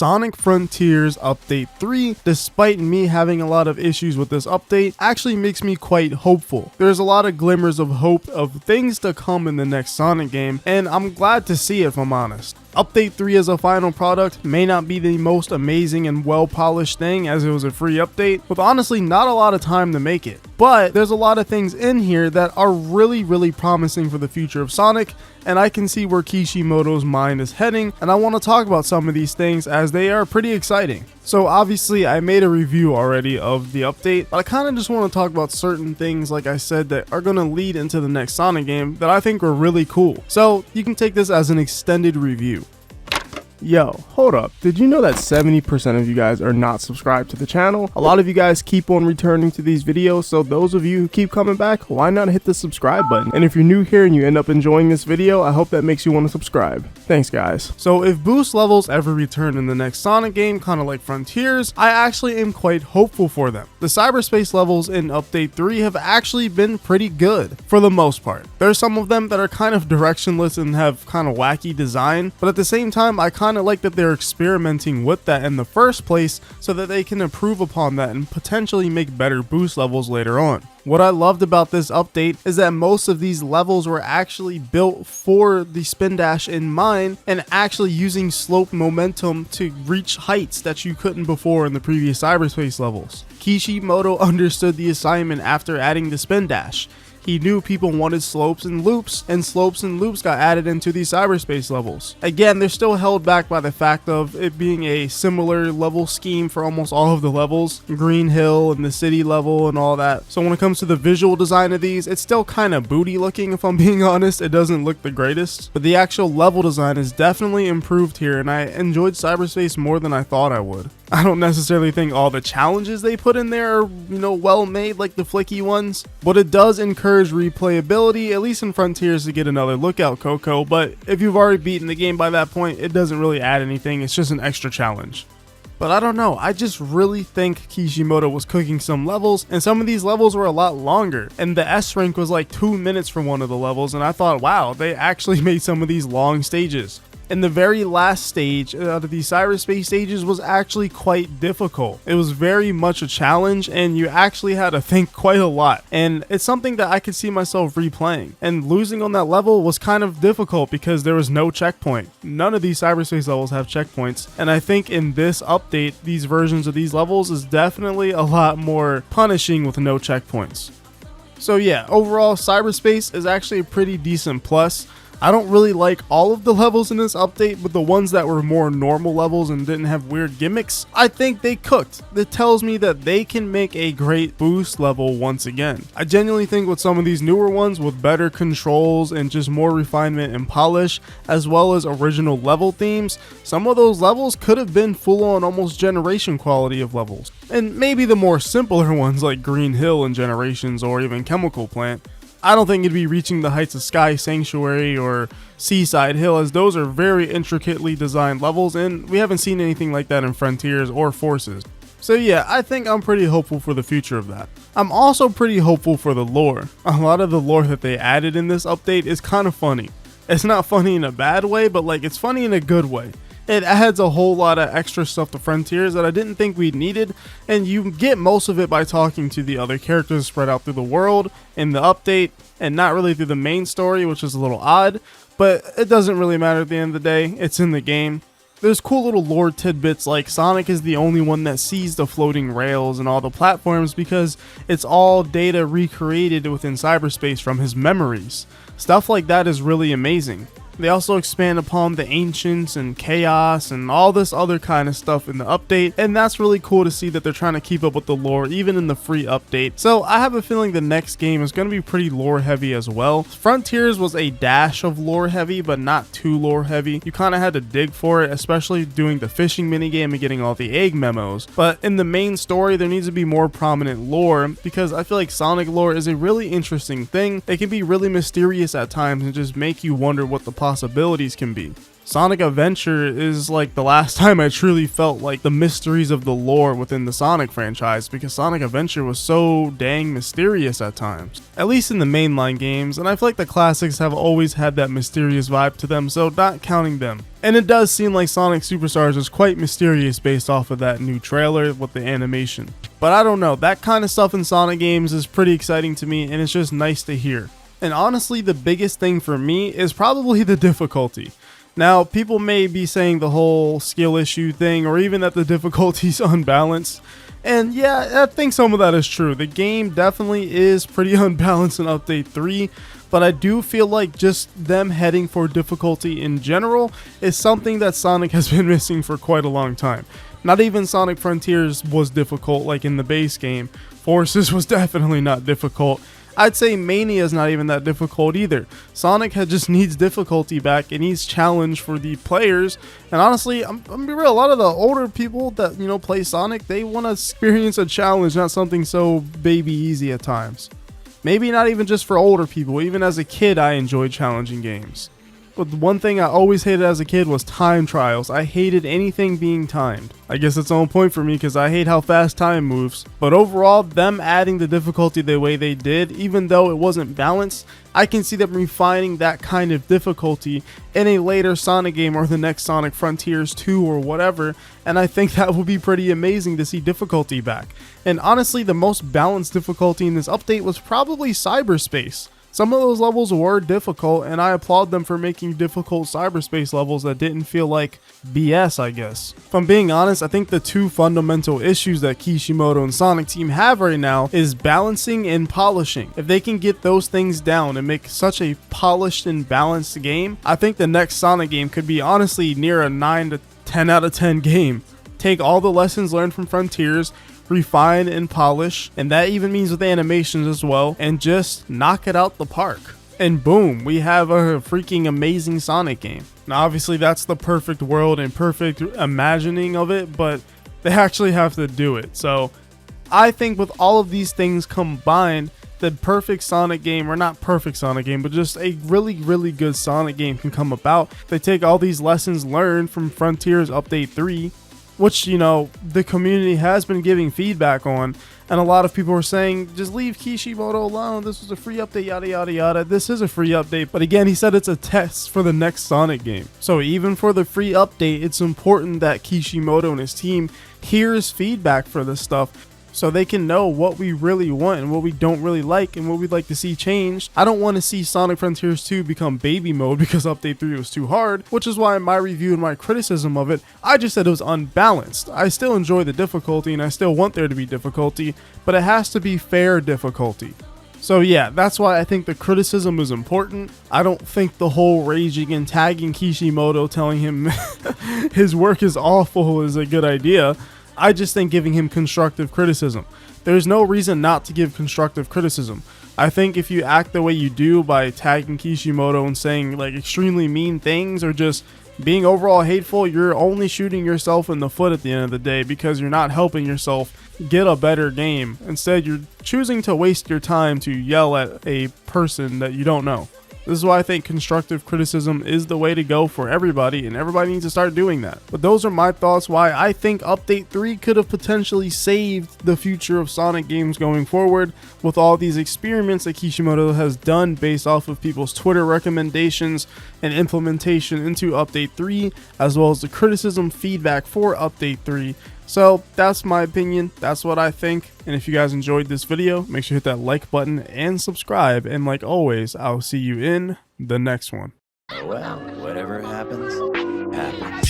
Sonic Frontiers Update 3, despite me having a lot of issues with this update, actually makes me quite hopeful. There's a lot of glimmers of hope of things to come in the next Sonic game, and I'm glad to see it if I'm honest. Update 3 as a final product may not be the most amazing and well-polished thing, as it was a free update, with honestly not a lot of time to make it. But there's a lot of things in here that are really promising for the future of Sonic, and I can see where Kishimoto's mind is heading, and I want to talk about some of these things as they are pretty exciting. So obviously I made a review already of the update, but I kind of just want to talk about certain things, like I said, that are going to lead into the next Sonic game that I think are really cool. So you can take this as an extended review. Yo, hold up. Did you know that 70% of you guys are not subscribed to the channel? A lot of you guys keep on returning to these videos, so those of you who keep coming back, why not hit the subscribe button? And if you're new here and you end up enjoying this video, I hope that makes you want to subscribe. Thanks guys. So if boost levels ever return in the next Sonic game, kind of like Frontiers, I actually am quite hopeful for them. The cyberspace levels in Update 3 have actually been pretty good, for the most part. There's some of them that are kind of directionless and have kind of wacky design, but at the same time, I kind of like that they're experimenting with that in the first place so that they can improve upon that and potentially make better boost levels later on. What I loved about this update is that most of these levels were actually built for the spin dash in mind and actually using slope momentum to reach heights that you couldn't before in the previous cyberspace levels. Kishimoto understood the assignment after adding the spin dash. He knew people wanted slopes and loops got added into these cyberspace levels. Again, they're still held back by the fact of it being a similar level scheme for almost all of the levels, Green Hill and the city level and all that. So when it comes to the visual design of these, it's still kind of booty looking, if I'm being honest. It doesn't look the greatest, but the actual level design is definitely improved here, and I enjoyed cyberspace more than I thought I would. I don't necessarily think all the challenges they put in there are, well made like the flicky ones, but it does encourage replayability, at least in Frontiers, to get another look out, Coco. But if you've already beaten the game by that point, it doesn't really add anything. It's just an extra challenge. But I don't know, I just really think Kishimoto was cooking some levels, and some of these levels were a lot longer, and the S rank was like 2 minutes for one of the levels, and I thought, wow, they actually made some of these long stages. And the very last stage out of these cyberspace stages was actually quite difficult. It was very much a challenge, and you actually had to think quite a lot. And it's something that I could see myself replaying. And losing on that level was kind of difficult because there was no checkpoint. None of these cyberspace levels have checkpoints. And I think in this update, these versions of these levels is definitely a lot more punishing with no checkpoints. So yeah, overall, cyberspace is actually a pretty decent plus. I don't really like all of the levels in this update, but the ones that were more normal levels and didn't have weird gimmicks, I think they cooked. That tells me that they can make a great boost level once again. I genuinely think with some of these newer ones with better controls and just more refinement and polish, as well as original level themes, some of those levels could have been full-on almost Generation quality of levels. And maybe the more simpler ones like Green Hill and Generations or even Chemical Plant, I don't think it'd be reaching the heights of Sky Sanctuary or Seaside Hill, as those are very intricately designed levels, and we haven't seen anything like that in Frontiers or Forces. So yeah, I think I'm pretty hopeful for the future of that. I'm also pretty hopeful for the lore. A lot of the lore that they added in this update is kind of funny. It's not funny in a bad way, but like it's funny in a good way. It adds a whole lot of extra stuff to Frontiers that I didn't think we needed, and you get most of it by talking to the other characters spread out through the world in the update, and not really through the main story, which is a little odd, but it doesn't really matter at the end of the day. It's in the game. There's cool little lore tidbits like Sonic is the only one that sees the floating rails and all the platforms because it's all data recreated within cyberspace from his memories. Stuff like that is really amazing. They also expand upon the ancients and chaos and all this other kind of stuff in the update, and that's really cool to see that they're trying to keep up with the lore even in the free update. So I have a feeling the next game is going to be pretty lore heavy as well. Frontiers was a dash of lore heavy, but not too lore heavy. You kind of had to dig for it, especially doing the fishing minigame and getting all the egg memos. But in the main story, there needs to be more prominent lore because I feel like Sonic lore is a really interesting thing. It can be really mysterious at times and just make you wonder what the possibilities possibilities can be. Sonic Adventure is like the last time I truly felt like the mysteries of the lore within the Sonic franchise, because Sonic Adventure was so dang mysterious at times, at least in the mainline games, and I feel like the classics have always had that mysterious vibe to them, so not counting them. And it does seem like Sonic Superstars is quite mysterious based off of that new trailer with the animation. But I don't know, that kind of stuff in Sonic games is pretty exciting to me, and it's just nice to hear. And honestly, the biggest thing for me is probably the difficulty. Now, people may be saying the whole skill issue thing, or even that the difficulty's unbalanced. And yeah, I think some of that is true. The game definitely is pretty unbalanced in Update 3, but I do feel like just them heading for difficulty in general is something that Sonic has been missing for quite a long time. Not even Sonic Frontiers was difficult like in the base game. Forces was definitely not difficult. I'd say Mania is not even that difficult either. Sonic just needs difficulty back. It needs challenge for the players. And honestly, I'm gonna be real, a lot of the older people that, play Sonic, they want to experience a challenge, not something so baby easy at times. Maybe not even just for older people. Even as a kid, I enjoyed challenging games. But the one thing I always hated as a kid was time trials. I hated anything being timed. I guess it's on point for me because I hate how fast time moves. But overall, them adding the difficulty the way they did, even though it wasn't balanced, I can see them refining that kind of difficulty in a later Sonic game or the next Sonic Frontiers 2 or whatever, and I think that would be pretty amazing to see difficulty back. And honestly, the most balanced difficulty in this update was probably Cyberspace. Some of those levels were difficult, and I applaud them for making difficult Cyberspace levels that didn't feel like BS, I guess. If I'm being honest, I think the two fundamental issues that Kishimoto and Sonic Team have right now is balancing and polishing. If they can get those things down and make such a polished and balanced game, I think the next Sonic game could be honestly near a 9 to 10 out of 10 game. Take all the lessons learned from Frontiers, refine and polish, and that even means with animations as well, and just knock it out the park. And boom, we have a freaking amazing Sonic game. Now obviously that's the perfect world and perfect imagining of it, but they actually have to do it. So I think with all of these things combined, the perfect Sonic game, or not perfect Sonic game, but just a really good Sonic game can come about. They take all these lessons learned from Frontiers Update 3, which, the community has been giving feedback on, and a lot of people are saying, just leave Kishimoto alone, this was a free update, yada yada yada. This is a free update, but again, he said it's a test for the next Sonic game. So even for the free update, it's important that Kishimoto and his team hears feedback for this stuff, so they can know what we really want and what we don't really like and what we'd like to see changed. I don't want to see Sonic Frontiers 2 become baby mode because Update 3 was too hard, which is why in my review and my criticism of it, I just said it was unbalanced. I still enjoy the difficulty and I still want there to be difficulty, but it has to be fair difficulty. So yeah, that's why I think the criticism is important. I don't think the whole raging and tagging Kishimoto, telling him his work is awful, is a good idea. I just think giving him constructive criticism. There's no reason not to give constructive criticism. I think if you act the way you do by tagging Kishimoto and saying like extremely mean things or just being overall hateful, you're only shooting yourself in the foot at the end of the day because you're not helping yourself get a better game. Instead, you're choosing to waste your time to yell at a person that you don't know. This is why I think constructive criticism is the way to go for everybody, and everybody needs to start doing that. But those are my thoughts why I think Update 3 could have potentially saved the future of Sonic games going forward with all these experiments that Kishimoto has done based off of people's Twitter recommendations and implementation into Update 3, as well as the criticism feedback for Update 3. So that's my opinion, that's what I think, and if you guys enjoyed this video, make sure to hit that like button and subscribe, and like always, I'll see you in the next one. Well, whatever happens, happens.